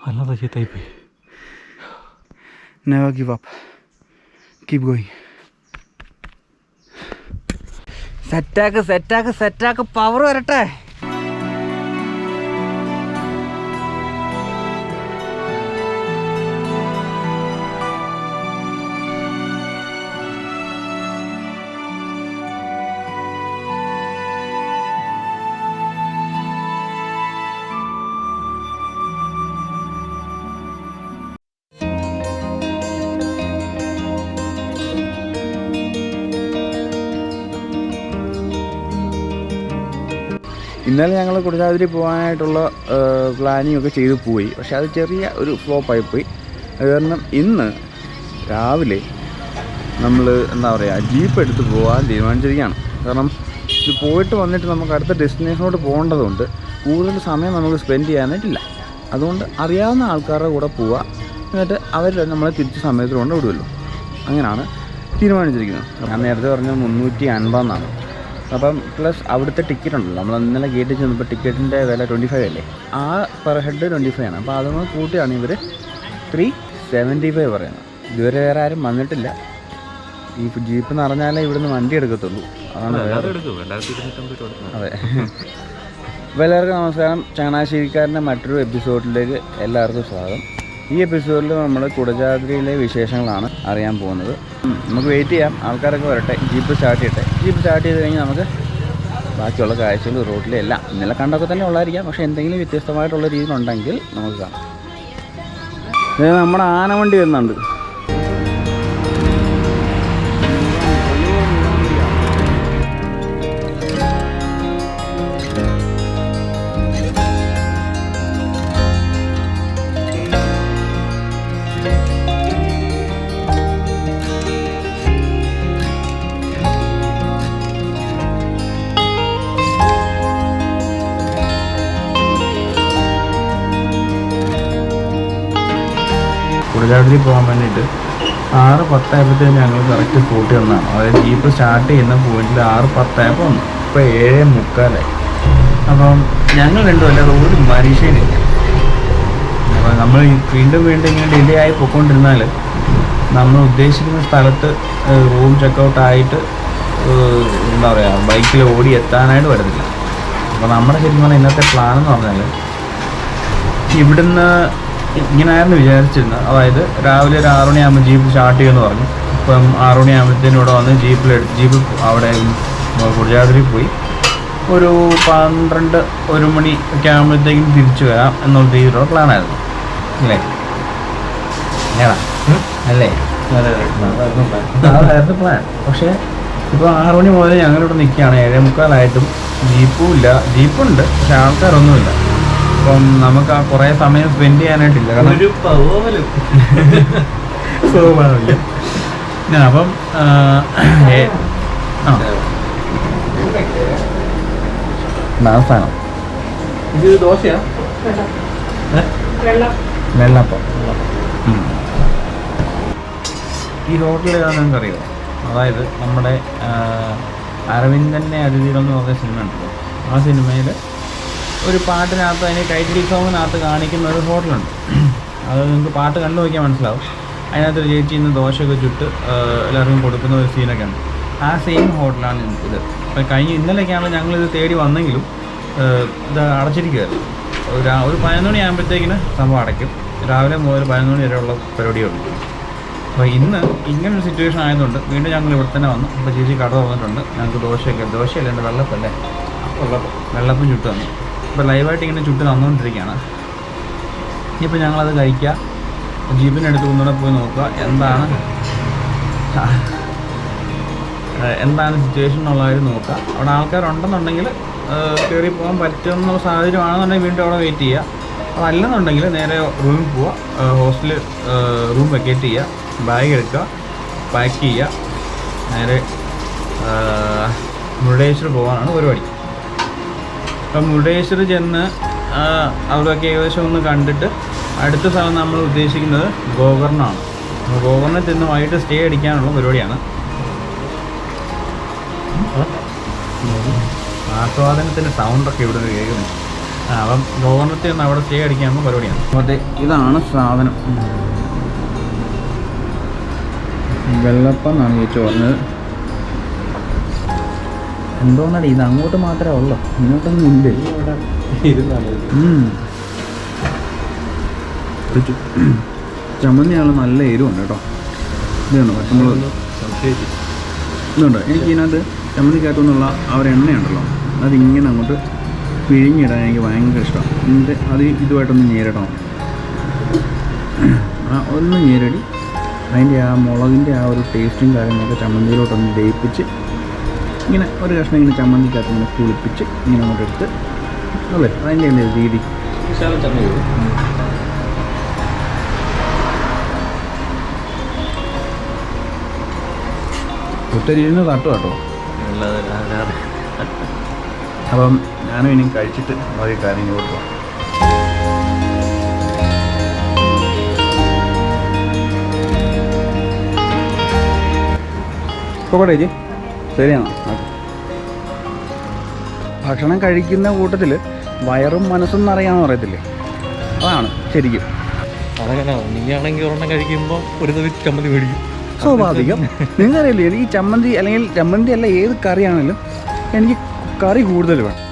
അല്ലാതെ ചീത്തായിപ്പോയി. Never give up. Keep going. സെറ്റാക്ക് പവർ വരട്ടെ. ഇന്നലെ ഞങ്ങൾ കുടജാദ്രി പോകാനായിട്ടുള്ള പ്ലാനിങ് ഒക്കെ ചെയ്ത് പോയി. പക്ഷെ അത് ചെറിയ ഒരു ഫ്ലോപ്പായി പോയി. അത് കാരണം ഇന്ന് രാവിലെ നമ്മൾ എന്താ പറയുക ജീപ്പ് എടുത്ത് പോകാൻ തീരുമാനിച്ചിരിക്കുകയാണ്. കാരണം ഇത് പോയിട്ട് വന്നിട്ട് നമുക്ക് അടുത്ത ഡെസ്റ്റിനേഷനോട് പോകേണ്ടതുകൊണ്ട് കൂടുതൽ സമയം നമുക്ക് സ്പെൻഡ് ചെയ്യാനായിട്ടില്ല. അതുകൊണ്ട് അറിയാവുന്ന ആൾക്കാരുടെ കൂടെ പോവുക, എന്നിട്ട് അവർ നമ്മളെ തിരിച്ച് സമയത്ത് കൊണ്ട് വിടുമല്ലോ. അങ്ങനെയാണ് തീരുമാനിച്ചിരിക്കുന്നത്. ഞാൻ നേരത്തെ പറഞ്ഞത് 350 എന്നാണ്. അപ്പം പ്ലസ് അവിടുത്തെ ടിക്കറ്റ് ഉണ്ടല്ലോ, നമ്മൾ ഇന്നലെ ഗേറ്റിൽ ചെന്നപ്പോൾ ടിക്കറ്റിൻ്റെ വില 25 അല്ലേ, ആ പെർ ഹെഡ് 25 ആണ്. അപ്പോൾ അതൊന്ന് കൂട്ടിയാണ് ഇവർ 375 പറയുന്നത്. ഇതുവരെ വേറെ ആരും വന്നിട്ടില്ല. ഈ ജീപ്പ് എന്ന് പറഞ്ഞാലേ ഇവിടുന്ന് വണ്ടി എടുക്കത്തുള്ളൂ. അതാണ് അതെ. അപ്പോൾ എല്ലാവർക്കും നമസ്കാരം. ചങ്ങനാശ്ശേരിക്കാരൻ്റെ മറ്റൊരു എപ്പിസോഡിലേക്ക് എല്ലാവർക്കും സ്വാഗതം. ഈ എപ്പിസോഡിൽ നമ്മൾ കുടജാദ്രിയിലെ വിശേഷങ്ങളാണ് അറിയാൻ പോകുന്നത്. നമുക്ക് വെയിറ്റ് ചെയ്യാം, ആൾക്കാരൊക്കെ വരട്ടെ, ജീപ്പ് സ്റ്റാർട്ട് ചെയ്യട്ടെ. ജീപ്പ് സ്റ്റാർട്ട് ചെയ്ത് കഴിഞ്ഞാൽ നമുക്ക് ബാക്കിയുള്ള കാഴ്ചകൾ റോഡിലെല്ലാം ഇന്നലെ കണ്ടൊക്കെ തന്നെ ഉള്ളായിരിക്കാം. പക്ഷേ എന്തെങ്കിലും വ്യത്യസ്തമായിട്ടുള്ള രീതിയിലുണ്ടെങ്കിൽ നമുക്ക് കാണാം. നമ്മുടെ ആനവണ്ടി വരുന്നുണ്ട്. കുടജാദ്രി പോകാൻ വേണ്ടിയിട്ട് 6:10 ആയപ്പോഴത്തേക്കും ഞങ്ങൾ കറക്റ്റ് സ്പോട്ട് വന്നതാണ്. അതായത് ജീപ്പ് സ്റ്റാർട്ട് ചെയ്യുന്ന പോയിന്റിൽ 6:10 ആയപ്പോൾ വന്നു. ഇപ്പോൾ 7:45. അപ്പം ഞങ്ങൾ രണ്ടുമല്ലാതെ ഒരു മനുഷ്യനില്ല. അപ്പോൾ നമ്മൾ വീണ്ടും ഇങ്ങനെ ഡിലേ ആയി പോയിക്കൊണ്ടിരുന്നാൽ നമ്മൾ ഉദ്ദേശിക്കുന്ന സ്ഥലത്ത് റൂം ചെക്കൗട്ടായിട്ട് എന്താ പറയുക ബൈക്കിൽ ഓടി എത്താനായിട്ട് വരത്തില്ല. അപ്പോൾ നമ്മുടെ ശരിക്കും പറഞ്ഞാൽ ഇന്നത്തെ പ്ലാൻ എന്ന് പറഞ്ഞാൽ ഇവിടുന്ന് ഇങ്ങനെയായിരുന്നു വിചാരിച്ചിരുന്നത്. അതായത് രാവിലെ ഒരു 6 മണിയാകുമ്പോൾ ജീപ്പ് സ്റ്റാർട്ട് ചെയ്യുമെന്ന് പറഞ്ഞു. ഇപ്പം 6 മണിയാകുമ്പോഴത്തേനും ഇവിടെ വന്ന് ജീപ്പ് അവിടെ കുടജാദ്രി പോയി ഒരു 12-1 മണി ഒക്കെ ആകുമ്പോഴത്തേക്കും തിരിച്ചു വരാം എന്നുള്ള രീതിയിലുള്ള പ്ലാനായിരുന്നു അല്ലേ? അല്ലേ? അതായിരുന്നു പ്ലാൻ. പക്ഷേ ഇപ്പോൾ 6 മണി മുതൽ ഞങ്ങളിവിടെ നിൽക്കുകയാണ്. 7:45 ജീപ്പും ഇല്ല. ജീപ്പുണ്ട് പക്ഷെ ആൾക്കാരൊന്നുമില്ല. അപ്പം നമുക്ക് ആ കുറേ സമയം സ്പെൻഡ് ചെയ്യാനായിട്ടില്ല. കാരണം ഒരു സ്വഭാവമില്ല. അപ്പം സ്ഥാനം ഇത് ദോശയാണ്, വെള്ളപ്പം. ഈ ഹോട്ടൽ ഏതാണെന്ന് നിങ്ങൾക്കറിയോ? അതായത് നമ്മുടെ അരവിന്ദൻ്റെ അതിഥികളെന്ന് പറഞ്ഞ സിനിമ ഉണ്ടല്ലോ, ആ സിനിമയിൽ ഒരു പാട്ടിനകത്ത് അതിന് ടൈറ്റിൽ സോങ്ങിനകത്ത് കാണിക്കുന്ന ഒരു ഹോട്ടലുണ്ട്. അത് നിങ്ങൾക്ക് പാട്ട് കണ്ടു നോക്കിയാൽ മനസ്സിലാവും. അതിനകത്തൊരു ചേച്ചി ഇന്ന് ദോശയൊക്കെ ചുട്ട് എല്ലാവർക്കും കൊടുക്കുന്ന ഒരു സീനൊക്കെ ഉണ്ട്. ആ സെയിം ഹോട്ടലാണ് ഇത്. അപ്പോൾ ഇന്നലെയൊക്കെയാണ് ഞങ്ങളിത് തേടി വന്നെങ്കിലും ഇത് അടച്ചിരിക്കുകയായിരുന്നു. ഒരു 11 മണി ആകുമ്പോഴത്തേക്കിന് സംഭവം അടയ്ക്കും. രാവിലെ മുതൽ 11 മണി വരെയുള്ള പരിപാടിയുണ്ട്. അപ്പോൾ ഇന്ന് ഇങ്ങനൊരു സിറ്റുവേഷൻ ആയതുകൊണ്ട് വീണ്ടും ഞങ്ങൾ ഇവിടെ തന്നെ വന്നു. അപ്പോൾ ചേച്ചി കട തുറന്നിട്ടുണ്ട്. ഞങ്ങൾക്ക് ദോശയല്ല എൻ്റെ വെള്ളപ്പല്ലേ, വെള്ളപ്പം ചുട്ട് തന്നു. ഇപ്പോൾ ലൈവായിട്ട് ഇങ്ങനെ ചുട്ട് തന്നുകൊണ്ടിരിക്കുകയാണ്. ഇനിയിപ്പോൾ ഞങ്ങളത് കഴിക്കുക, ജീപ്പിനടുത്ത് ഒന്നുകൂടെ പോയി നോക്കുക എന്താണ് സിറ്റുവേഷൻ എന്നുള്ളത് നോക്കുക. അവിടെ ആൾക്കാരുണ്ടെന്നുണ്ടെങ്കിൽ കയറി പോകാൻ പറ്റുന്ന സാഹചര്യമാണെന്നുണ്ടെങ്കിൽ വീണ്ടും അവിടെ വെയിറ്റ് ചെയ്യുക. അതല്ലെന്നുണ്ടെങ്കിൽ നേരെ റൂമിൽ പോവുക, ഹോസ്റ്റലിൽ റൂം വെക്കേറ്റ് ചെയ്യുക, ബാഗ് എടുക്കുക, പാക്ക് ചെയ്യുക, നേരെ മുരുടേശ്വർ പോകാനാണ് പരിപാടി. അപ്പം മുരുടേശ്വർ ചെന്ന് അവിടെയൊക്കെ ഏകദേശം ഒന്ന് കണ്ടിട്ട് അടുത്ത സ്ഥലം നമ്മൾ ഉദ്ദേശിക്കുന്നത് ഗോകർണമാണ്. അപ്പോൾ ഗോകർണത്തിൽ ചെന്ന് വൈകിട്ട് സ്റ്റേ അടിക്കാനുള്ള പരിപാടിയാണ്. ആസ്വാദനത്തിൻ്റെ സൗണ്ടൊക്കെ ഇവിടെ നിന്ന് കേൾക്കുന്നു. അപ്പം ഗവർണത്തിൽ നിന്ന് അവിടെ സ്റ്റേ അടിക്കാനുള്ള പരിപാടിയാണ്. അതെ, ഇതാണ് സാധനം. വെള്ളപ്പം എന്നാണ് ചേച്ചി പറഞ്ഞത്. എന്തോന്നടി ഇത് അങ്ങോട്ട് മാത്രമേ ഉള്ളൂ, ഇങ്ങോട്ടൊന്നും ഇല്ല. ചമ്മന്തിയാണ് നല്ല എരിവുണ്ട് കേട്ടോ. ഇതുണ്ടോ പച്ചമുളക് ഇതുണ്ടോ? എനിക്ക് ഇതിനകത്ത് ചമ്മന്തിക്കകത്തുനിന്നുള്ള ആ ഒരു എണ്ണയുണ്ടല്ലോ, അതിങ്ങനെ അങ്ങോട്ട് പിഴിഞ്ഞിടാൻ എനിക്ക് ഭയങ്കര ഇഷ്ടമാണ്. എന്നിട്ട് അത് ഇതുമായിട്ടൊന്ന് ഞേരിടണം. ഒന്ന് ഞേരടി അതിൻ്റെ ആ മുളകിൻ്റെ ആ ഒരു ടേസ്റ്റും കാര്യങ്ങളൊക്കെ ചമ്മന്തിയിലോട്ടൊന്ന് ദയിപ്പിച്ച് ഇങ്ങനെ ഒരു കഷ്ണം ഇങ്ങനെ ചമ്മന്തിക്കകത്ത് ഇങ്ങനെ കുളിപ്പിച്ച് ഇങ്ങനെ അങ്ങോട്ട് എടുത്ത് അല്ലേ അതിൻ്റെ അല്ലേ രീതി. ഒത്തിരി ഇരുന്ന് തട്ടു കേട്ടോ. അപ്പം ഞാനും ഇനി കഴിച്ചിട്ട് മതി കാര്യങ്ങൾ പോകാം. പോകട്ടെ ചേച്ചി, ശരിയാണോ? ഭക്ഷണം കഴിക്കുന്ന കൂട്ടത്തിൽ വയറും മനസ്സും നിറയാന്ന് പറയത്തില്ലേ, അതാണ് ശരിക്കും. അതങ്ങനെ നീയാണെങ്കിൽ ഒരെണ്ണം കഴിക്കുമ്പോൾ ഒരു തവി ചമ്മന്തി മേടിക്കും, സ്വാഭാവികം. നിങ്ങൾക്കറിയില്ലേ, ഈ ചമ്മന്തി അല്ലെങ്കിൽ ചമ്മന്തി അല്ല ഏത് കറിയാണെങ്കിലും എനിക്ക് കറി കൂടുതൽ വേണം.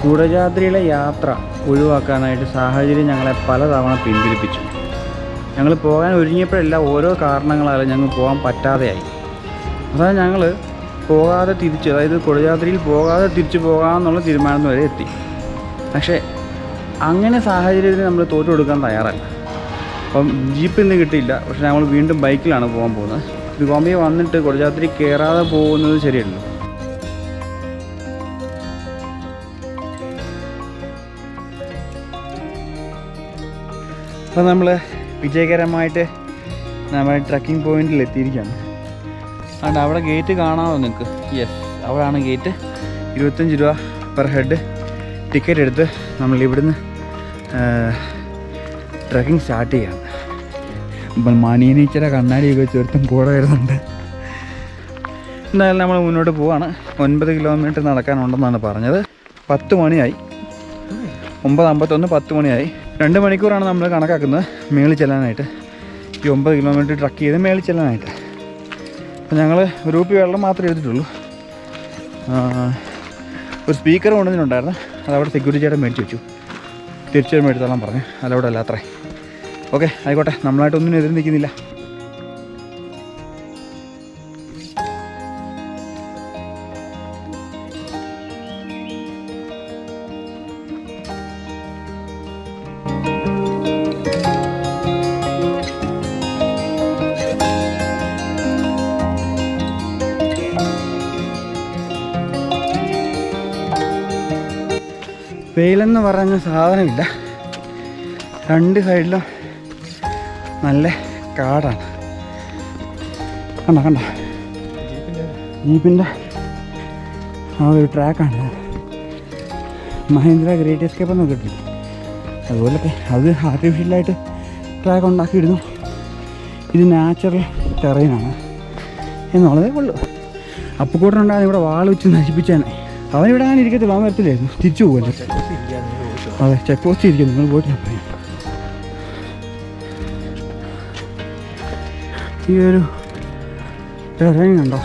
കുടജാദ്രിയിലെ യാത്ര ഒഴിവാക്കാനായിട്ട് സാഹചര്യം ഞങ്ങളെ പലതവണ പിന്തിരിപ്പിച്ചു. ഞങ്ങൾ പോകാൻ ഒരുങ്ങിയപ്പോഴെല്ലാം ഓരോ കാരണങ്ങളാലും ഞങ്ങൾ പോകാൻ പറ്റാതെയായി. അതാണ് ഞങ്ങൾ പോകാതെ തിരിച്ച്, അതായത് കുടജാദ്രിയിൽ പോകാതെ തിരിച്ചു പോകാമെന്നുള്ള തീരുമാനം വരെ എത്തി. പക്ഷേ അങ്ങനെ സാഹചര്യത്തിന് നമ്മൾ തോറ്റു കൊടുക്കാൻ തയ്യാറല്ല. അപ്പം ജീപ്പ് ഇന്ന് കിട്ടിയില്ല. പക്ഷേ ഞങ്ങൾ വീണ്ടും ബൈക്കിലാണ് പോകാൻ പോകുന്നത്. തിരുവാമ്പി വന്നിട്ട് കുടജാദ്രി കയറാതെ പോകുന്നത് ശരിയല്ലല്ലോ. അപ്പോൾ നമ്മൾ വിജയകരമായിട്ട് നമ്മുടെ ട്രക്കിംഗ് പോയിന്റിൽ എത്തിയിരിക്കുകയാണ്. അതുകൊണ്ട് അവിടെ ഗേറ്റ് കാണാമോ നിങ്ങൾക്ക്? യെസ്, അവിടെയാണ് ഗേറ്റ്. 25 രൂപ പെർ ഹെഡ് ടിക്കറ്റ് എടുത്ത് നമ്മൾ ഇവിടുന്ന് ട്രക്കിംഗ് സ്റ്റാർട്ട് ചെയ്യാണ്. ഇപ്പം മണിയനീച്ചര കണ്ണാടിയൊക്കെ ചേർത്തും കൂടെ വരുന്നുണ്ട്. എന്തായാലും നമ്മൾ മുന്നോട്ട് പോവാണ്. 9 കിലോമീറ്റർ നടക്കാനുണ്ടെന്നാണ് പറഞ്ഞത്. 10 മണിയായി, 9:51, 10 മണിയായി. 2 മണിക്കൂറാണ് നമ്മൾ കണക്കാക്കുന്നത് മേളിൽ ചെല്ലാനായിട്ട്. ഈ 9 കിലോമീറ്റർ ട്രക്ക് ചെയ്ത് മേളിൽ ചെല്ലാനായിട്ട്. അപ്പോൾ ഞങ്ങൾ ഒരു കുപ്പി വെള്ളം മാത്രമേ എടുത്തിട്ടുള്ളൂ. ഒരു സ്പീക്കർ കൊണ്ടുവന്നിട്ടുണ്ടായിരുന്നു, അതവിടെ സെക്യൂരിറ്റി ചേട്ടൻ മേടിച്ച് വെച്ചു. തിരിച്ചു വരുമ്പോൾ എടുത്തോളാൻ പറഞ്ഞു. അതവിടെ അല്ല അത്രേ. ഓക്കെ, ആയിക്കോട്ടെ, നമ്മളായിട്ടൊന്നിനും എതിര് നിൽക്കുന്നില്ല. വെയിലെന്ന് പറഞ്ഞ സാധനമില്ല. 2 സൈഡിലും നല്ല കാടാണ്. കണ്ട ജീപ്പിൻ്റെ ആ ഒരു ട്രാക്കാണ്. മഹീന്ദ്ര ഗ്രേറ്റ് എസ്കേപ്പ് എന്നൊക്കെ കിട്ടി. അതുപോലൊക്കെ അത് ആർട്ടിഫിഷ്യലായിട്ട് ട്രാക്ക് ഉണ്ടാക്കിയിടുന്നു. ഇത് നാച്ചുറൽ ടെറൈനാണ് എന്നുള്ളതേ ഉള്ളൂ. അപ്പുകൂട്ടനുണ്ടാകുന്ന ഇവിടെ വാൾ വെച്ച് നശിപ്പിച്ചാണ്. അവനിവിടെ അങ്ങനെ ഇരിക്കത്തില്ല, അവൻ വരത്തില്ലായിരുന്നു, തിരിച്ചു പോകുമല്ലോ. അതെ, ചെക്ക് പോസ്റ്റ് ഇരിക്കുന്നു, നിങ്ങൾ പോയിട്ട് ഞാൻ പറയാം. ഈ ഒരു ടെറൈൻ കണ്ടോ,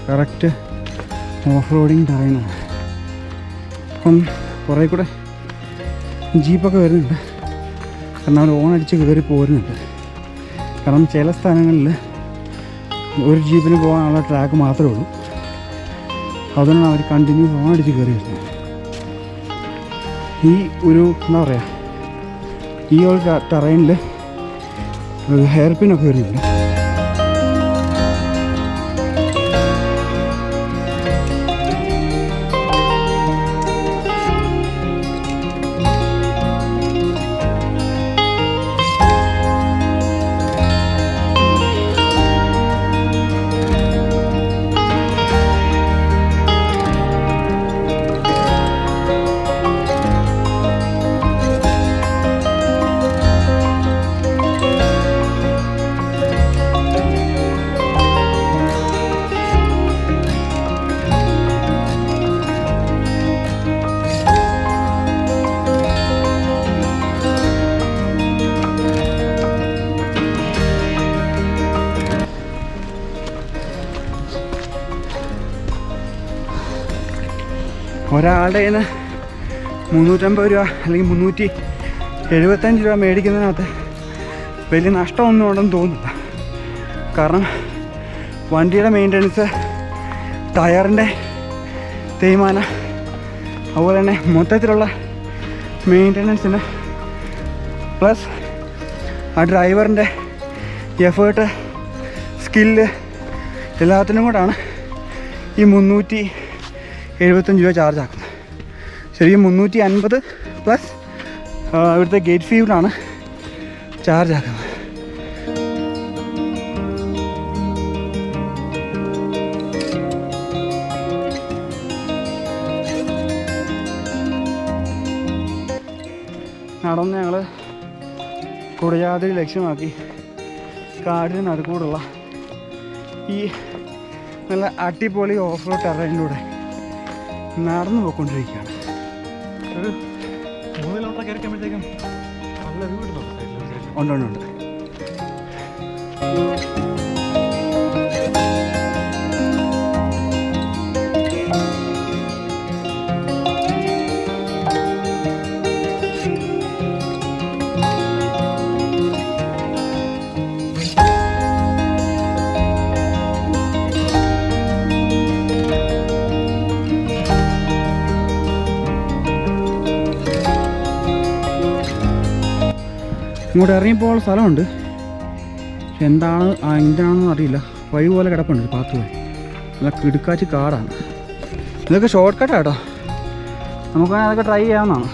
കറക്റ്റ് ഓഫ് റോഡിങ് ടെറൈനാണ്. അപ്പം കുറേ കൂടെ ജീപ്പൊക്കെ വരുന്നുണ്ട്. കാരണം അവർ ഓണടിച്ച് കയറി പോരുന്നുണ്ട്. കാരണം ചില സ്ഥലങ്ങളിൽ ഒരു ജീപ്പിന് പോകാനുള്ള ട്രാക്ക് മാത്രമേ ഉള്ളൂ. അതുകൊണ്ടാണ് അവർ കണ്ടിന്യൂസ് ഓണടിച്ച് കയറി വരുന്നത്. ഈ ഒരു എന്താ പറയുക, ഈ ഒരു ടെറൈനിൽ ഹെയർ പിന്നൊക്കെ വരുന്നുണ്ട്. ഒരാളുടെ കയ്യിൽ നിന്ന് 350 രൂപ അല്ലെങ്കിൽ 375 രൂപ മേടിക്കുന്നതിനകത്ത് വലിയ നഷ്ടമൊന്നും ഉണ്ടെന്ന് തോന്നുന്നില്ല. കാരണം വണ്ടിയുടെ മെയിൻ്റനൻസ്, ടയറിൻ്റെ തേയ്മാനം, അതുപോലെ തന്നെ മൊത്തത്തിലുള്ള മെയിൻ്റനൻസിന് പ്ലസ് ആ ഡ്രൈവറിൻ്റെ എഫേർട്ട്, സ്കില്ല് എല്ലാത്തിനും കൂടാണ് ഈ 375 രൂപ ചാർജ് ആക്കുന്നത്. ശരിക്കും 350 പ്ലസ് ഇവിടുത്തെ ഗേറ്റ് ഫീയിലാണ് ചാർജ് ആക്കുന്നത്. നടന്ന് ഞങ്ങൾ കുടജാദ്രി ലക്ഷ്യമാക്കി കാടിന് നടുക്കൂടുള്ള ഈ നല്ല അടിപൊളി ഓഫ് റോഡ് ടെറൈനിലൂടെ നടന്നു പോയിക്കൊണ്ടിരിക്കുകയാണ്. ഒരു 3 കിലോമീറ്റർ കയറിക്കുമ്പോഴത്തേക്കും നല്ല വ്യൂ കിട്ടുന്നുണ്ട്. ഉണ്ട്. ഇങ്ങോട്ട് ഇറങ്ങിപ്പോകാനുള്ള സ്ഥലമുണ്ട്. പക്ഷെ എന്താണെന്ന് അറിയില്ല. വഴി പോലെ കിടപ്പുണ്ട്, പാത്ത് വഴി. നല്ല കിടുക്കാച്ചി കാടാണ്. ഇതൊക്കെ ഷോർട്ട് കട്ടാണ് കേട്ടോ. നമുക്ക് അതൊക്കെ ട്രൈ ചെയ്യാവുന്നതാണ്.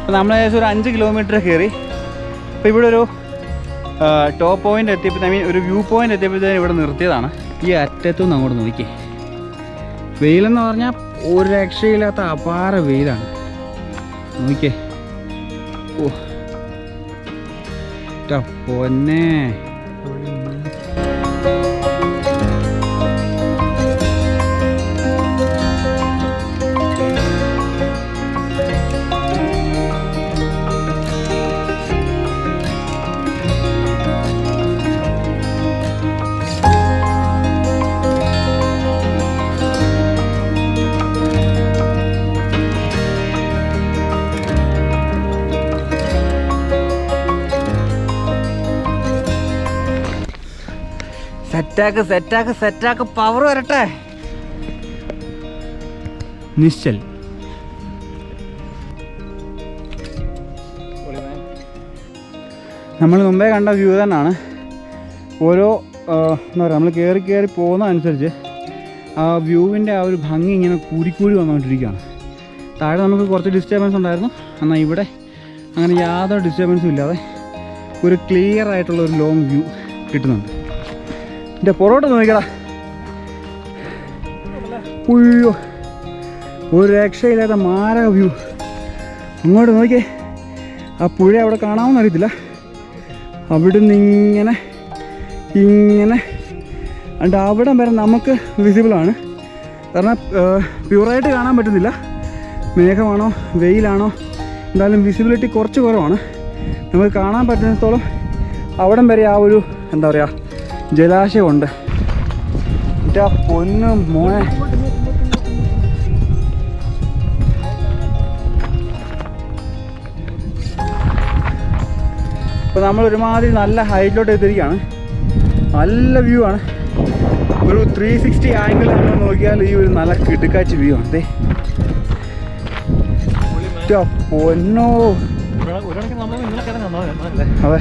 അപ്പോൾ നമ്മൾ ഏകദേശം ഒരു 5 കിലോമീറ്റർ കയറി. അപ്പോൾ ഇവിടെ ഒരു ടോപ്പ് പോയിൻ്റ് എത്തിയപ്പോൾ, ഐ മീൻ ഒരു വ്യൂ പോയിൻ്റ് എത്തിയപ്പോഴത്തേനും ഇവിടെ നിർത്തിയതാണ്. ഈ അറ്റത്തുനിന്ന് അങ്ങോട്ട് നോക്കി. വെയിലെന്ന് പറഞ്ഞാൽ ഒരു രക്ഷയില്ലാത്ത അപാര വെയിലാണ്. നോക്കിയേ, ഓ പൊന്നേ. സെറ്റാക്ക് പവർ വരട്ടെ. നിശ്ചൽ നമ്മൾ മുമ്പേ കണ്ട വ്യൂ തന്നെയാണ്. ഓരോ എന്താ പറയുക, നമ്മൾ കയറി പോകുന്നതനുസരിച്ച് ആ വ്യൂവിൻ്റെ ആ ഒരു ഭംഗി ഇങ്ങനെ കൂടി വന്നുകൊണ്ടിരിക്കുകയാണ്. താഴെ നമുക്ക് കുറച്ച് ഡിസ്റ്റർബൻസ് ഉണ്ടായിരുന്നു. എന്നാൽ ഇവിടെ അങ്ങനെ യാതൊരു ഡിസ്റ്റർബൻസും ഇല്ലാതെ ഒരു ക്ലിയർ ആയിട്ടുള്ള ഒരു ലോങ് വ്യൂ കിട്ടുന്നുണ്ട്. എൻ്റെ പുറകോട്ട് നോക്കിക്കടാ. ഉയ്യോ, ഒരു രക്ഷയില്ലാത്ത മാരക വ്യൂ. അങ്ങോട്ട് നോക്കിയേ, ആ പുഴ അവിടെ കാണാമെന്ന് അറിയത്തില്ല. അവിടുന്ന് ഇങ്ങനെ അണ്ട് അവിടം വരെ നമുക്ക് വിസിബിളാണ്. കാരണം പ്യൂറായിട്ട് കാണാൻ പറ്റുന്നില്ല. മേഘമാണോ വെയിലാണോ എന്തായാലും വിസിബിലിറ്റി കുറച്ച് കുറവാണ്. നമുക്ക് കാണാൻ പറ്റുന്നിടത്തോളം അവിടം വരെ ആ ഒരു എന്താ പറയുക ജലാശയമുണ്ട്. എൻ്റെ ആ പൊന്നും മോനെ, ഇപ്പോൾ നമ്മളൊരുമാതിരി നല്ല ഹൈറ്റിലോട്ട് എത്തിയിരിക്കുകയാണ്. നല്ല വ്യൂ ആണ്. ഒരു 360 ആംഗിൾ നമ്മൾ നോക്കിയാൽ ഈ ഒരു നല്ല കിടുക്കാച്ചി വ്യൂ ആണ്. അതെ പൊന്നോ, അതെ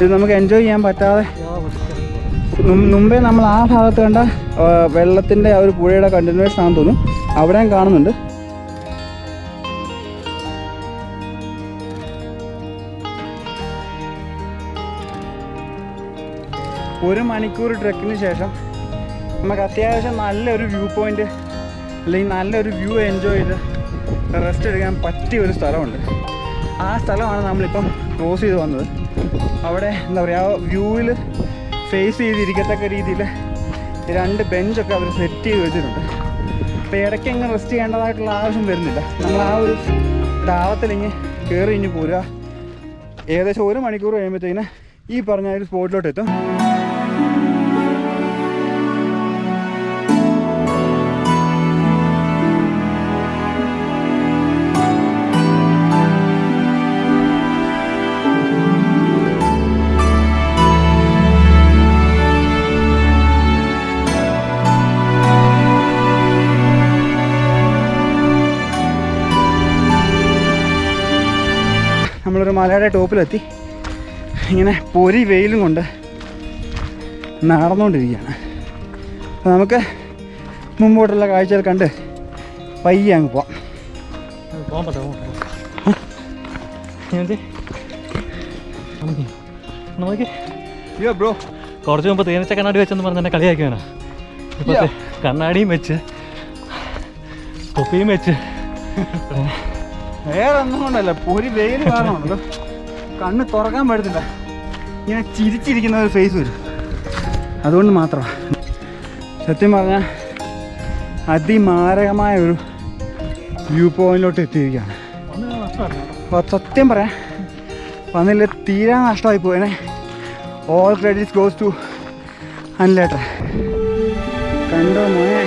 ഇത് നമുക്ക് എൻജോയ് ചെയ്യാൻ പറ്റാതെ. മുമ്പേ നമ്മൾ ആ ഭാഗത്ത് കണ്ട വെള്ളത്തിൻ്റെ ആ ഒരു പുഴയുടെ കണ്ടിന്യൂവേഷൻ ആണെന്ന് തോന്നും, അവിടെയും കാണുന്നുണ്ട്. ഒരു മണിക്കൂർ ട്രെക്കിന് ശേഷം നമുക്ക് അത്യാവശ്യം നല്ലൊരു വ്യൂ പോയിൻ്റ് അല്ലെങ്കിൽ നല്ലൊരു വ്യൂ എൻജോയ് ചെയ്ത് റെസ്റ്റ് എടുക്കാൻ പറ്റിയ ഒരു സ്ഥലമുണ്ട്. ആ സ്ഥലമാണ് നമ്മളിപ്പം ക്രോസ് ചെയ്ത് വന്നത്. അവിടെ എന്താ പറയുക, ആ വ്യൂവിൽ ഫേസ് ചെയ്തിരിക്കത്തക്ക രീതിയിൽ 2 ബെഞ്ചൊക്കെ അവർ സെറ്റ് ചെയ്ത് വെച്ചിട്ടുണ്ട്. അപ്പോൾ ഇടയ്ക്ക് അങ്ങ് റെസ്റ്റ് ചെയ്യേണ്ടതായിട്ടുള്ള ആവശ്യം വരുന്നില്ല. നമ്മൾ ആ ഒരു ഡാവത്തിലിങ്ങ് കയറി ഇഞ്ഞ് പോരുക. ഏകദേശം 1 മണിക്കൂർ കഴിയുമ്പോഴത്തേന് ഈ പറഞ്ഞ ഒരു സ്പോട്ടിലോട്ട് എത്തും. നമ്മളൊരു മലയുടെ ടോപ്പിലെത്തി. ഇങ്ങനെ പൊരി വെയിലും കൊണ്ട് നടന്നുകൊണ്ടിരിക്കുകയാണ്. അപ്പോൾ നമുക്ക് മുമ്പോട്ടുള്ള കാഴ്ചകൾ കണ്ട് പയ്യെ അങ്ങ് പോവാം. ബ്രോ കുറച്ച് മുമ്പ് തേനീച്ച കണ്ണാടി വെച്ചെന്ന് പറഞ്ഞ് എന്നെ കളിയാക്കിയാണ്. ഇപ്പോൾ കണ്ണാടിയും വെച്ച് തൊപ്പിയും വെച്ച് വേറെ ഒന്നും കൊണ്ടല്ല, പൊരി വെയിൽ കാരണമുണ്ടല്ലോ, കണ്ണ് തുറക്കാൻ പറ്റത്തില്ല. ഇങ്ങനെ ചിരിച്ചിരിക്കുന്ന ഒരു ഫേസ് വരും, അതുകൊണ്ട് മാത്രമാണ്. സത്യം പറഞ്ഞാൽ അതിമാരകമായ ഒരു വ്യൂ പോയിന്റിലോട്ട് എത്തിയിരിക്കുകയാണ്. അപ്പോൾ സത്യം പറയാം, വന്നില്ല തീരാ നഷ്ടമായി പോയനെ. ഓൾ ക്രെഡിറ്റ്സ് ഗോസ് ടു അനിലേട്ടൻ. കണ്ടോ മോനെ,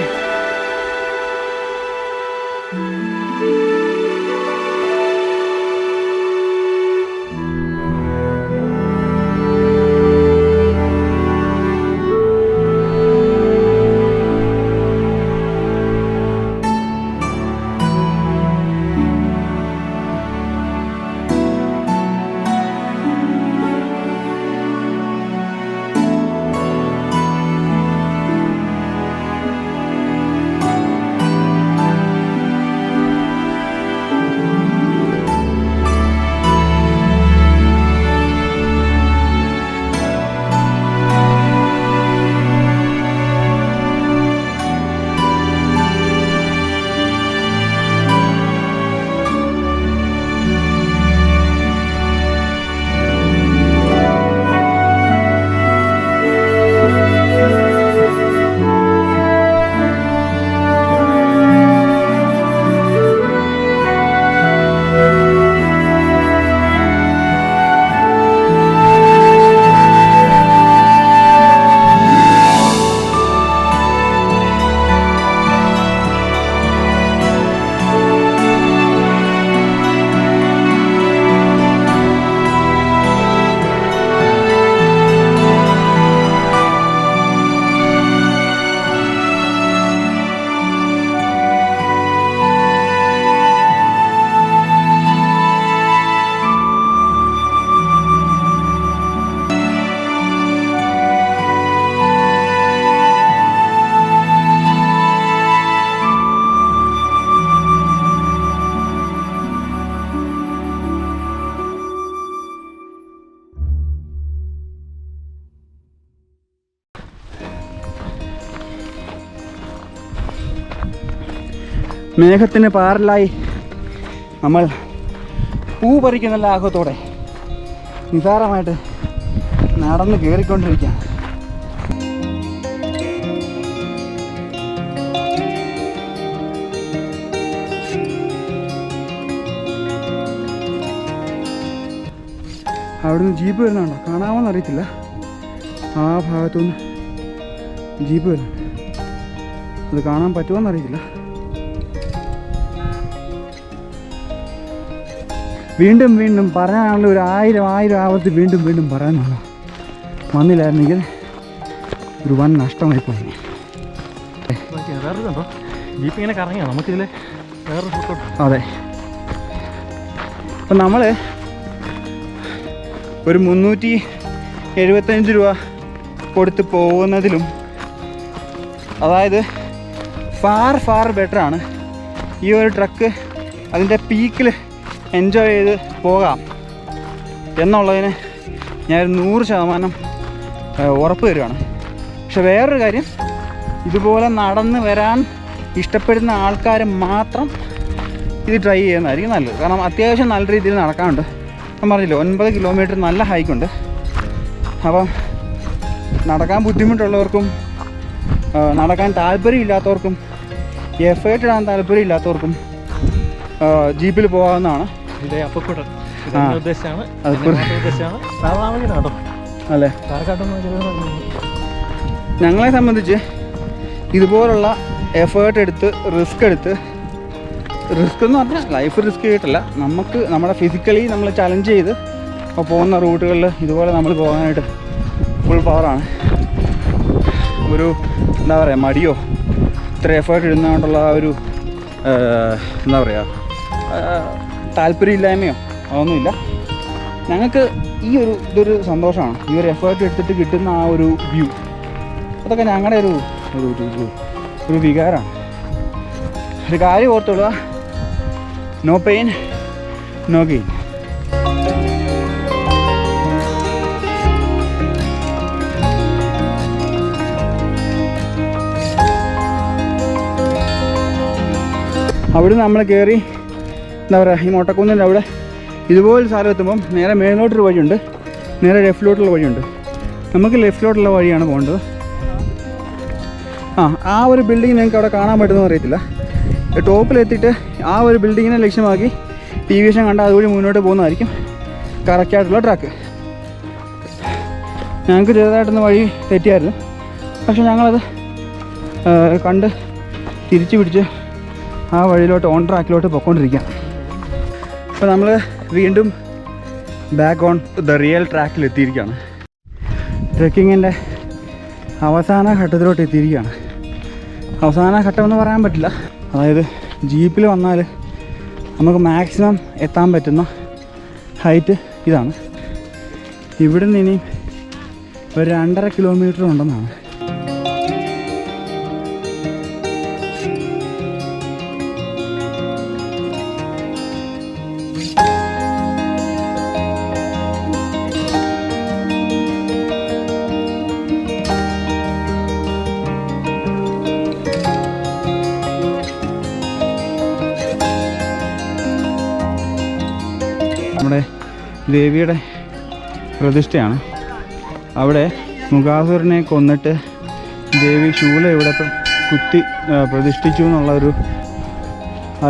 മേഘത്തിന് പാറലായി നമ്മൾ പൂ പറിക്കുന്ന ലാഘവത്തോടെ നിസാരമായിട്ട് നടന്ന് കയറിക്കൊണ്ടിരിക്കുകയാണ്. അവിടുന്ന് ജീപ്പ് വരുന്നുണ്ടോ? കാണാമോന്ന് അറിയത്തില്ല. ആ ഭാഗത്തുനിന്ന് ജീപ്പ് വരുന്നുണ്ട്. അത് കാണാൻ പറ്റുമോന്ന് അറിയത്തില്ല. വീണ്ടും വീണ്ടും പറയാനുള്ള ഒരു ആയിരം ആവർത്തി വീണ്ടും വീണ്ടും പറയാനുള്ള വന്നില്ലായിരുന്നെങ്കിൽ ഒരു വൻ നഷ്ടമായിപ്പോയി. വേറൊരുണ്ടോ ജീപ്പ് ഇങ്ങനെ കറങ്ങിയാണ് നമുക്കിതിൽ വേറൊരു ഫോട്ടോ. അതെ, അപ്പം നമ്മൾ ഒരു 375 രൂപ കൊടുത്ത് പോകുന്നതിലും, അതായത് ഫാർ ബെറ്ററാണ് ഈ ഒരു ട്രക്ക് അതിൻ്റെ പീക്കിൽ എൻജോയ് ചെയ്ത് പോകാം എന്നുള്ളതിന് ഞാൻ 100% ഉറപ്പ് തരുവാണ്. പക്ഷെ വേറൊരു കാര്യം, ഇതുപോലെ നടന്ന് വരാൻ ഇഷ്ടപ്പെടുന്ന ആൾക്കാർ മാത്രം ഇത് ട്രൈ ചെയ്യുന്നതായിരിക്കും നല്ലത്. കാരണം അത്യാവശ്യം നല്ല രീതിയിൽ നടക്കാനുണ്ട്. ഞാൻ പറഞ്ഞില്ല 9 കിലോമീറ്റർ നല്ല ഹൈക്കുണ്ട്. അപ്പം നടക്കാൻ ബുദ്ധിമുട്ടുള്ളവർക്കും നടക്കാൻ താല്പര്യമില്ലാത്തവർക്കും എഫേർട്ട് ഇടാൻ താല്പര്യമില്ലാത്തവർക്കും ജീപ്പിൽ പോകാവുന്നതാണ്. ഇതേ അപ്പക്കൂട്ടൻ ഉദ്ദേശിച്ചാണ് അല്ലേ. ഞങ്ങളെ സംബന്ധിച്ച് ഇതുപോലുള്ള എഫേർട്ട് എടുത്ത് റിസ്ക് എന്ന് പറഞ്ഞാൽ ലൈഫ് റിസ്ക് ചെയ്തിട്ടല്ല, നമുക്ക് നമ്മുടെ ഫിസിക്കലി നമ്മൾ ചലഞ്ച് ചെയ്ത് പോകുന്ന റൂട്ടുകളിൽ ഇതുപോലെ നമ്മൾ പോകാനായിട്ട് ഫുൾ പവറാണ്. ഒരു എന്താ പറയുക, മടിയോ ഇത്ര എഫേർട്ട് ഇടുന്നതുകൊണ്ടുള്ള ആ ഒരു എന്താ പറയുക താല്പര്യമില്ലായ്മയോ അതൊന്നുമില്ല. ഞങ്ങൾക്ക് ഇതൊരു സന്തോഷമാണ്. ഈ ഒരു എഫേർട്ട് എടുത്തിട്ട് കിട്ടുന്ന ആ ഒരു വ്യൂ, അതൊക്കെ ഞങ്ങളുടെ ഒരു വികാരമാണ്. ഒരു കാര്യം ഓർത്തുള്ള നോ പെയിൻ നോ ഗെയിൻ. അവിടെ നമ്മൾ കയറി എന്താ പറയുക, ഈ മൊട്ടക്കുന്നിൻ്റെ അവിടെ ഇതുപോലെ സ്ഥലം എത്തുമ്പം നേരെ മേലോട്ടൊരു വഴിയുണ്ട്, നേരെ ലെഫ്റ്റിലോട്ടുള്ള വഴിയുണ്ട്. നമുക്ക് ലെഫ്റ്റിലോട്ടുള്ള വഴിയാണ് പോകേണ്ടത്. ആ ഒരു ബിൽഡിങ് നിങ്ങൾക്ക് അവിടെ കാണാൻ പറ്റുമെന്ന് അറിയത്തില്ല. ടോപ്പിലെത്തിയിട്ട് ആ ഒരു ബിൽഡിങ്ങിനെ ലക്ഷ്യമാക്കി ടിവിഷൻ കണ്ട് അതുവഴി മുന്നോട്ട് പോകുന്നതായിരിക്കും കറക്റ്റായിട്ടുള്ള ട്രാക്ക്. ഞങ്ങൾക്ക് ചെറുതായിട്ടൊന്ന് വഴി തെറ്റിയായിരുന്നു, പക്ഷെ ഞങ്ങളത് കണ്ട് തിരിച്ചു പിടിച്ച് ആ വഴിയിലോട്ട് ഓൺ ട്രാക്കിലോട്ട് പോയിക്കൊണ്ടിരിക്കുകയാണ്. അപ്പോൾ നമ്മൾ വീണ്ടും ബാക്ക് ഓൺ ദ റിയൽ ട്രാക്കിൽ എത്തിയിരിക്കുകയാണ്. ട്രെക്കിങ്ങിൻ്റെ അവസാന ഘട്ടത്തിലോട്ട് എത്തിയിരിക്കുകയാണ്. അവസാന ഘട്ടമെന്ന് പറയാൻ പറ്റില്ല, അതായത് ജീപ്പിൽ വന്നാൽ നമുക്ക് മാക്സിമം എത്താൻ പറ്റുന്ന ഹൈറ്റ് ഇതാണ്. ഇവിടുന്ന് ഇനി ഒരു 2.5 കിലോമീറ്റർ ഉണ്ടെന്നാണ്. നമ്മുടെ ദേവിയുടെ പ്രതിഷ്ഠയാണ്. അവിടെ മുഖാസുരനെ കൊന്നിട്ട് ദേവി ശൂലം ഇവിടെ കുത്തി പ്രതിഷ്ഠിച്ചു എന്നുള്ളൊരു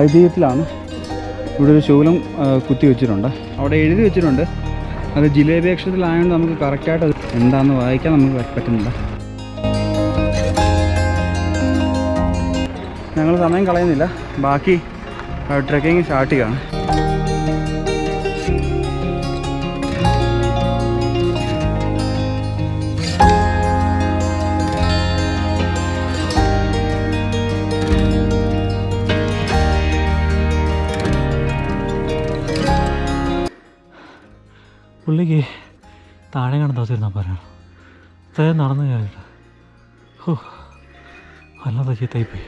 ഐതിഹ്യത്തിലാണ് ഇവിടെ ഒരു ശൂലം കുത്തി വെച്ചിട്ടുണ്ട്. അവിടെ എഴുതി വെച്ചിട്ടുണ്ട്. അത് ജിലേബി അക്ഷരത്തിലായതുകൊണ്ട് നമുക്ക് കറക്റ്റായിട്ട് അത് എന്താണെന്ന് വായിക്കാൻ നമുക്ക് പറ്റുന്നില്ല. ഞങ്ങൾ സമയം കളയുന്നില്ല, ബാക്കി ട്രെക്കിങ് സ്റ്റാർട്ട് ചെയ്യുകയാണ്. പുള്ളിക്ക് താഴെ കാണാൻ ദിവസം പറയണം. അതായത് നടന്നു കയറിയിട്ട് വല്ലാതെ ചീത്തയിപ്പോയി.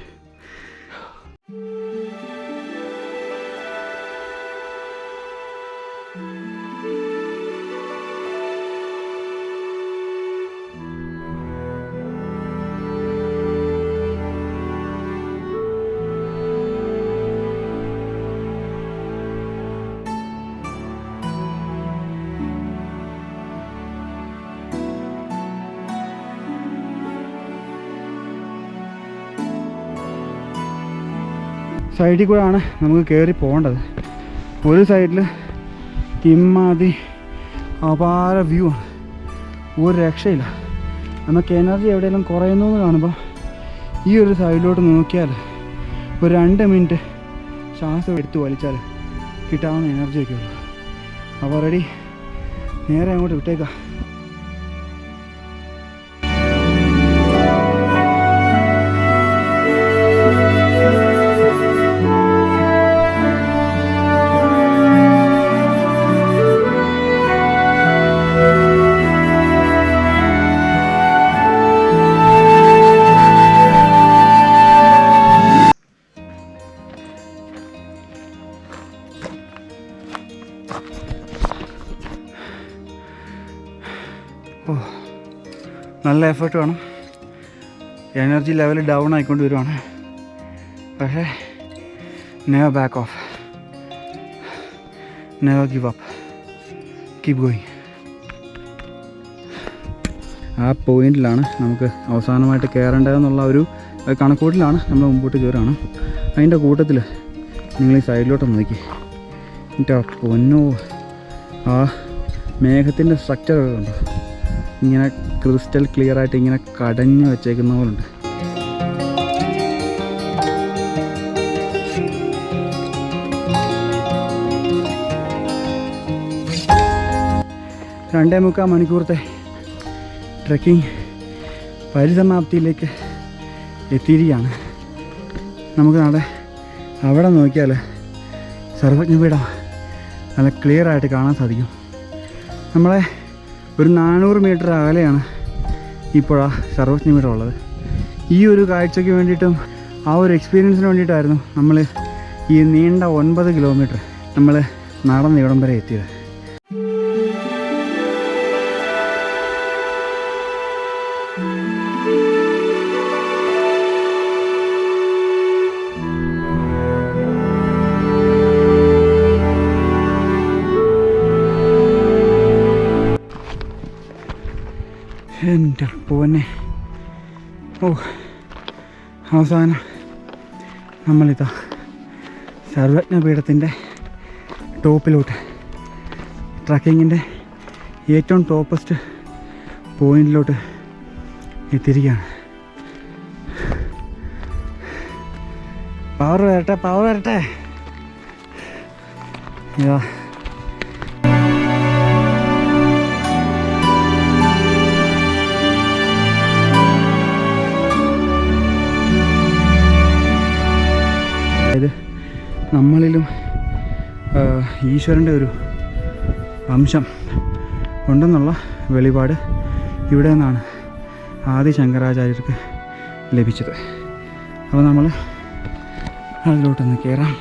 സൈഡിൽ കൂടെയാണ് നമുക്ക് കയറി പോകേണ്ടത്. ഒരു സൈഡിൽ ഇമ്മാതി അപാര വ്യൂ ആണ്, ഒരു രക്ഷയില്ല. നമുക്ക് എനർജി എവിടെയെങ്കിലും കുറയുന്നു എന്ന് കാണുമ്പോൾ ഈ ഒരു സൈഡിലോട്ട് നോക്കിയാൽ ഒരു 2 മിനിറ്റ് ശ്വാസം എടുത്ത് വലിച്ചാൽ കിട്ടാവുന്ന എനർജിയൊക്കെ ഉള്ളു. അപ്പോൾ റെഡി, നേരെ അങ്ങോട്ട് വിട്ടേക്കാം. നല്ല എഫേർട്ട് വേണം. എനർജി ലെവൽ ഡൗൺ ആയിക്കൊണ്ട് വരുവാണ്. പക്ഷേ never back of, never give up, keep going. ആ പോയിന്റിലാണ് നമുക്ക് അവസാനമായിട്ട് കയറേണ്ടതെന്നുള്ള ഒരു കണക്കൂട്ടിലാണ് നമ്മൾ മുമ്പോട്ട് കയറുകയാണ്. അതിൻ്റെ കൂട്ടത്തിൽ നിങ്ങൾ ഈ സൈഡിലോട്ട് നോക്കി, എന്നിട്ട് പൊന്നോ ആ മേഘത്തിൻ്റെ സ്ട്രക്ചറൊക്കെ ഉണ്ടോ, ഇങ്ങനെ ക്രിസ്റ്റൽ ക്ലിയർ ആയിട്ട് ഇങ്ങനെ കടഞ്ഞു വെച്ചേക്കുന്ന പോലുണ്ട്. രണ്ടേ 3/4 മണിക്കൂറത്തെ ട്രെക്കിംഗ് പരിസമാപ്തിയിലേക്ക് എത്തിയിരിക്കുകയാണ്. നമുക്ക് നാളെ അവിടെ നോക്കിയാൽ സർവജ്ഞപീഠം നല്ല ക്ലിയർ ആയിട്ട് കാണാൻ സാധിക്കും. നമ്മളെ ഒരു 400 മീറ്റർ അകലെയാണ് ഇപ്പോൾ ആ സർവജ്ഞപീഠം ഉള്ളത്. ഈ ഒരു കാഴ്ചയ്ക്ക് വേണ്ടിയിട്ടും ആ ഒരു എക്സ്പീരിയൻസിന് വേണ്ടിയിട്ടായിരുന്നു നമ്മൾ ഈ നീണ്ട 9 കിലോമീറ്റർ നമ്മൾ നടന്ന് ഇവിടം വരെ എത്തിയത്. എൻ്റെ പൂവന്നെ, ഓ അവസാനം നമ്മളിതാ സർവജ്ഞപീഠത്തിൻ്റെ ടോപ്പിലോട്ട്, ട്രക്കിങ്ങിൻ്റെ ഏറ്റവും ടോപ്പസ്റ്റ് പോയിന്റിലോട്ട് എത്തിയിരിക്കുകയാണ്. പവർ വരട്ടെ, പവർ വരട്ടെ. ഇതാ നമ്മളിലും ഈശ്വരൻ്റെ ഒരു അംശം ഉണ്ടെന്നുള്ള വെളിപാട് ഇവിടെ നിന്നാണ് ആദി ശങ്കരാചാര്യർക്ക് ലഭിച്ചത്. അപ്പോൾ നമ്മൾ അതിലോട്ടൊന്ന് കയറാം,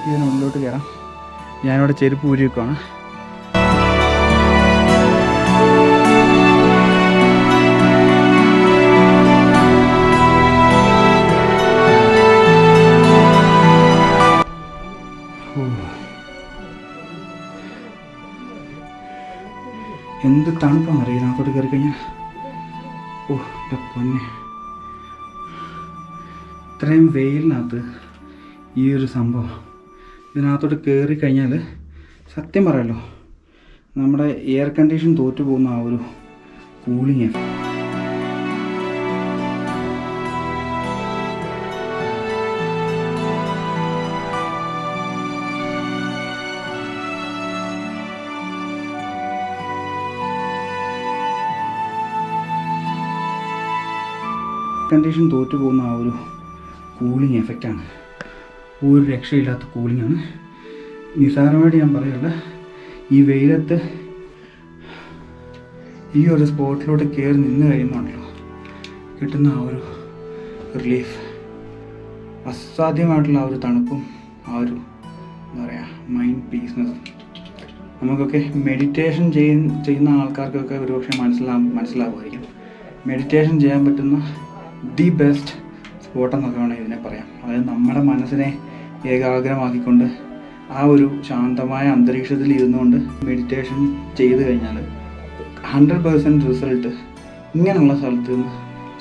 ഇതിനുള്ളിലോട്ട് കയറാം. ഞാനിവിടെ ചെരുപ്പ് ഊരി വെക്കുകയാണ്. എന്ത് തണുപ്പാണ് അറിയില്ല അങ്ങോട്ട് കയറി കഴിഞ്ഞാൽ. ഓ എൻ്റെ പൊന്നെ, ഇത്രയും വെയിലിനകത്ത് ഈ ഒരു സംഭവം ഇതിനകത്തോട്ട് കയറി കഴിഞ്ഞാൽ സത്യം പറയാമല്ലോ, നമ്മുടെ എയർ കണ്ടീഷൻ തോറ്റു പോകുന്ന ആ ഒരു കൂളിങ്. കണ്ടീഷൻ തോറ്റു പോകുന്ന ആ ഒരു കൂളിങ് എഫക്റ്റാണ്. ഒരു രക്ഷയില്ലാത്ത കൂളിങ്ങാണ്. നിസ്സാരമായിട്ട് ഞാൻ പറയല്ല, ഈ വെയിലത്ത് ഈ ഒരു സ്പോട്ടിലോട്ട് കയറി നിന്ന് കഴിയുമ്പോഴല്ലോ കിട്ടുന്ന ആ ഒരു റിലീഫ്, അസാധ്യമായിട്ടുള്ള ആ ഒരു തണുപ്പും ആ ഒരു എന്താ പറയുക മൈൻഡ് പീസ്നെസ്സും. നമുക്കൊക്കെ മെഡിറ്റേഷൻ ചെയ്യുന്ന ആൾക്കാർക്കൊക്കെ ഒരുപക്ഷെ മനസ്സിലാവുമായിരിക്കും. മെഡിറ്റേഷൻ ചെയ്യാൻ പറ്റുന്ന ദി ബെസ്റ്റ് സ്പോട്ടെന്നൊക്കെ വേണമെങ്കിൽ ഇതിനെ പറയാം. അതായത് നമ്മുടെ മനസ്സിനെ ഏകാഗ്രമാക്കിക്കൊണ്ട് ആ ഒരു ശാന്തമായ അന്തരീക്ഷത്തിൽ ഇരുന്നുകൊണ്ട് മെഡിറ്റേഷൻ ചെയ്ത് കഴിഞ്ഞാൽ 100% റിസൾട്ട് ഇങ്ങനെയുള്ള സ്ഥലത്ത് നിന്ന്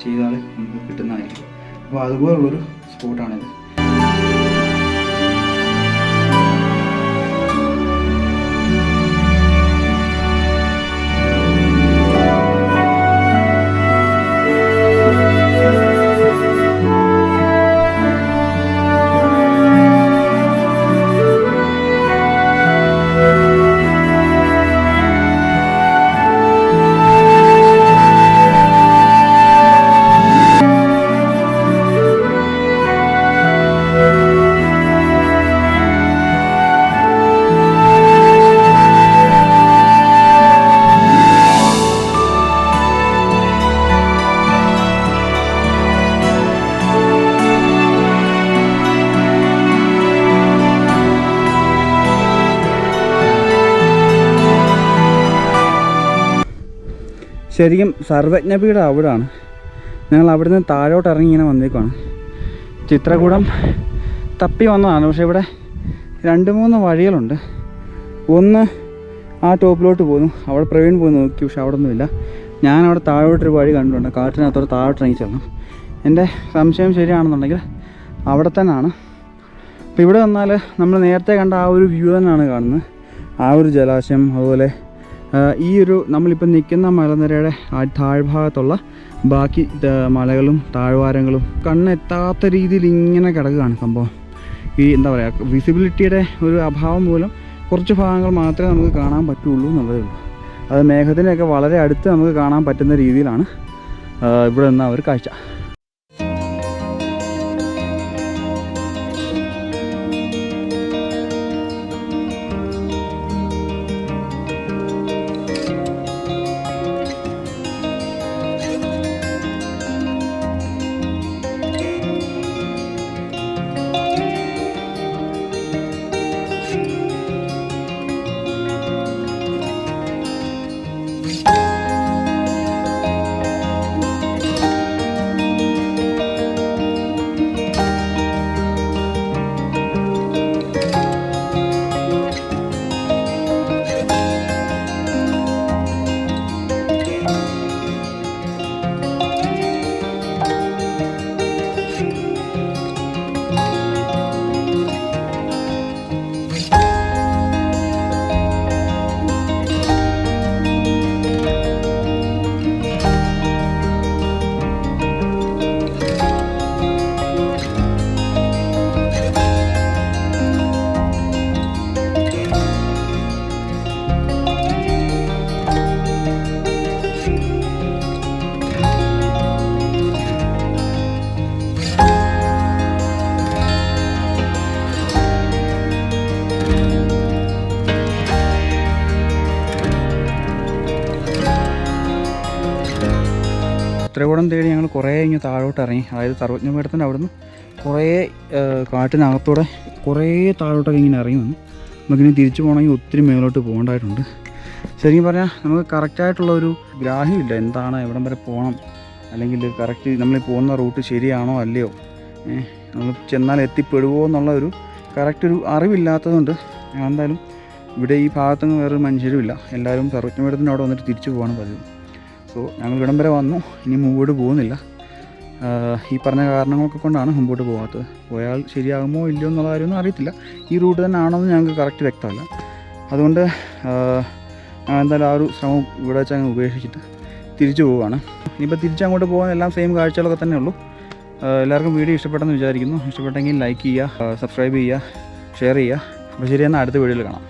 ചെയ്താൽ നമുക്ക് കിട്ടുന്നതായിരിക്കും. അപ്പോൾ അതുപോലുള്ളൊരു സ്പോട്ടാണിത്. ശരിക്കും സർവജ്ഞപീഠം അവിടെയാണ്. ഞങ്ങൾ അവിടെ നിന്ന് താഴോട്ട് ഇറങ്ങി ഇങ്ങനെ വന്നേക്കാണ്. ചിത്രകൂടം തപ്പി വന്നതാണ്. പക്ഷേ ഇവിടെ 2-3 വഴികളുണ്ട്. ഒന്ന് ആ ടോപ്പിലോട്ട് പോകുന്നു, അവിടെ പ്രവീൺ പോയി നോക്കി, പക്ഷെ അവിടെ ഒന്നുമില്ല. ഞാനവിടെ താഴോട്ടൊരു വഴി കണ്ടിട്ടുണ്ട്, കാട്ടിനകത്തോട്ട് താഴോട്ട് ഇറങ്ങി ചെല്ലണം. എൻ്റെ സംശയം ശരിയാണെന്നുണ്ടെങ്കിൽ അവിടെ തന്നെയാണ്. അപ്പോൾ ഇവിടെ വന്നാൽ നമ്മൾ നേരത്തെ കണ്ട ആ ഒരു വ്യൂ തന്നെയാണ് കാണുന്നത്. ആ ഒരു ജലാശയം, അതുപോലെ ഈ ഒരു നമ്മളിപ്പോൾ നിൽക്കുന്ന മലനിരയുടെ ആ താഴ്ഭാഗത്തുള്ള ബാക്കി മലകളും താഴ്വാരങ്ങളും കണ്ണെത്താത്ത രീതിയിൽ ഇങ്ങനെ കിടക്കുകയാണ് സംഭവം. ഈ എന്താ പറയുക, വിസിബിലിറ്റിയുടെ ഒരു അഭാവം മൂലം കുറച്ച് ഭാഗങ്ങൾ മാത്രമേ നമുക്ക് കാണാൻ പറ്റുള്ളൂ എന്നുള്ളതേ ഉള്ളൂ. അത് മേഘത്തിനെയൊക്കെ വളരെ അടുത്ത് നമുക്ക് കാണാൻ പറ്റുന്ന രീതിയിലാണ് ഇവിടെ നിന്ന് ഒരു കാഴ്ച. ചിത്രകൂടം തേടി ഞങ്ങൾ കുറേ ഇങ്ങനെ താഴോട്ട് ഇറങ്ങി. അതായത് സർവജ്ഞപീഠത്തിൻ്റെ അവിടുന്ന് കുറേ കാട്ടിനകത്തൂടെ കുറേ താഴോട്ടൊക്കെ ഇങ്ങനെ ഇറങ്ങി വന്നു. നമുക്കിനി തിരിച്ചു പോകണമെങ്കിൽ ഒത്തിരി മേലോട്ട് പോകേണ്ടതായിട്ടുണ്ട്. ശരിക്കും പറഞ്ഞാൽ നമുക്ക് കറക്റ്റായിട്ടുള്ളൊരു ഗ്രാഹ്യമില്ല, എന്താണ് എവിടം വരെ പോകണം, അല്ലെങ്കിൽ കറക്റ്റ് നമ്മൾ പോകുന്ന റൂട്ട് ശരിയാണോ അല്ലയോ, നമ്മൾ ചെന്നാൽ എത്തിപ്പെടുമോ എന്നുള്ള ഒരു കറക്റ്റ് ഒരു അറിവില്ലാത്തതുകൊണ്ട് ഞങ്ങൾ എന്തായാലും ഇവിടെ ഈ ഭാഗത്തൊന്നും വേറൊരു മനുഷ്യരുമില്ല, എല്ലാവരും സർവജ്ഞപീഠത്തിൻ്റെ അവിടെ വന്നിട്ട് തിരിച്ചു പോകാണ് പതിവ്. സോ ഞങ്ങൾ ഇവിടം വരെ വന്നു, ഇനി മുമ്പോട്ട് പോകുന്നില്ല. ഈ പറഞ്ഞ കാരണങ്ങളൊക്കെ കൊണ്ടാണ് മുമ്പോട്ട് പോകാത്തത്. പോയാൽ ശരിയാകുമോ ഇല്ലയോ എന്നുള്ള കാര്യമൊന്നും അറിയത്തില്ല. ഈ റൂട്ട് തന്നെ ആണോ എന്ന് ഞങ്ങൾക്ക് കറക്റ്റ് വ്യക്തമല്ല. അതുകൊണ്ട് ഞങ്ങൾ എന്തായാലും ആ ഒരു ശ്രമം ഇവിടെ വെച്ച് അങ്ങ് ഉപേക്ഷിച്ചിട്ട് തിരിച്ചു പോവുകയാണ്. ഇനിയിപ്പോൾ തിരിച്ചങ്ങോട്ട് പോകാൻ എല്ലാം സെയിം കാഴ്ചകളൊക്കെ തന്നെ ഉള്ളൂ. എല്ലാവർക്കും വീഡിയോ ഇഷ്ടപ്പെട്ടെന്ന് വിചാരിക്കുന്നു. ഇഷ്ടപ്പെട്ടെങ്കിൽ ലൈക്ക് ചെയ്യുക, സബ്സ്ക്രൈബ് ചെയ്യുക, ഷെയർ ചെയ്യുക. അപ്പോൾ ശരി, എന്നാൽ അടുത്ത വീഡിയോയിൽ കാണാം.